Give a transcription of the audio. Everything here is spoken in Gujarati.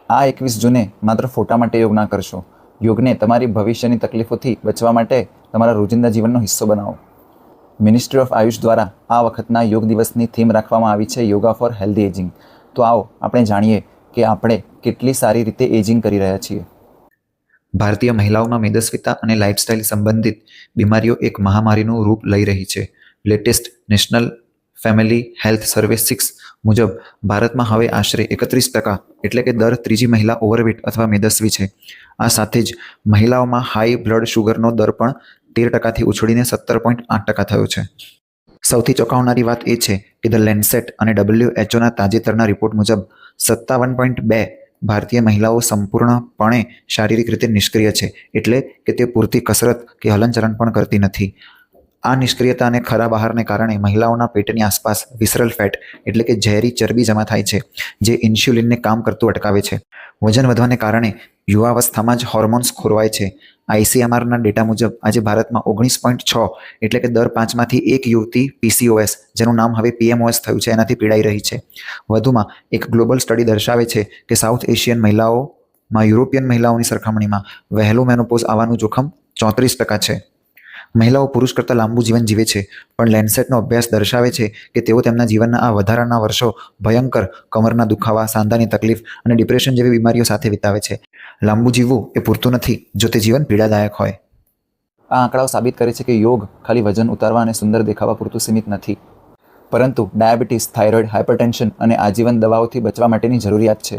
આ 21 જૂને માત્ર ફોટા માટે યોગ ના કરશો. યોગને તમારી ભવિષ્યની તકલીફોથી બચવા માટે તમારા રોજિંદા જીવનનો હિસ્સો બનાવો. મિનિસ્ટ્રી ઓફ આયુષ દ્વારા આ વખતના યોગ દિવસની થીમ રાખવામાં આવી છે યોગા ફોર હેલ્ધી એજિંગ. તો આવો આપણે જાણીએ કે આપણે કેટલી સારી રીતે એજિંગ કરી રહ્યા છીએ. ભારતીય મહિલાઓમાં મેદસ્વીતા અને લાઇફસ્ટાઇલ સંબંધિત બીમારીઓ એક મહામારીનું રૂપ લઈ રહી છે. લેટેસ્ટ નેશનલ ફેમિલી હેલ્થ સર્વે 6 મુજબ ભારતમાં હવે આશરે 31% એટલે કે દર ત્રીજી મહિલા ઓવરવેટ અથવા મેદસ્વી છે. આ સાથે જ મહિલાઓમાં હાઈ બ્લડ શુગરનો દર પણ 13%થી ઉછળીને 17.8% થયો છે. સૌથી ચોંકાવનારી વાત એ છે કે ધ લેન્સેટ અને WHOના તાજેતરના રિપોર્ટ મુજબ 57.2% ભારતીય મહિલાઓ સંપૂર્ણપણે શારીરિક રીતે નિષ્ક્રિય છે, એટલે કે તે પૂરતી કસરત કે હલનચલન પણ કરતી નથી. આ નિષ્ક્રિયતા અને ખરાબ આહારને કારણે મહિલાઓના પેટની આસપાસ વિસરલ ફેટ એટલે કે ઝેરી ચરબી જમા થાય છે, જે ઇન્સ્યુલિનને કામ કરતું અટકાવે છે. વજન વધવાને કારણે યુવાવસ્થામાં જ હોર્મોન્સ ખોરવાય છે. ICMRના ડેટા મુજબ આજે ભારતમાં 19.6 એટલે કે દર 5માંથી 1 યુવતી PCOS, જેનું નામ હવે PMOS થયું છે, એનાથી પીડાઈ રહી છે. વધુમાં એક ગ્લોબલ સ્ટડી દર્શાવે છે કે સાઉથ એશિયન મહિલાઓમાં યુરોપિયન મહિલાઓની સરખામણીમાં વહેલું મેનોપોઝ આવવાનું જોખમ 34% છે. મહિલાઓ પુરુષ કરતાં લાંબુ જીવન જીવે છે, પણ લેન્સેટનો અભ્યાસ દર્શાવે છે કે તેઓ તેમના જીવનના આ વધારાના વર્ષો ભયંકર કમરના દુખાવા, સાંધાની તકલીફ અને ડિપ્રેશન જેવી બીમારીઓ સાથે વિતાવે છે. લાંબુ જીવવું એ પૂરતું નથી જો તે જીવન પીડાદાયક હોય. આ આંકડાઓ સાબિત કરે છે કે યોગ ખાલી વજન ઉતારવા અને સુંદર દેખાવા પૂરતું સીમિત નથી, પરંતુ ડાયાબિટીસ, થાઇરોઇડ, હાઇપરટેન્શન અને આજીવન દવાઓથી બચવા માટેની જરૂરિયાત છે.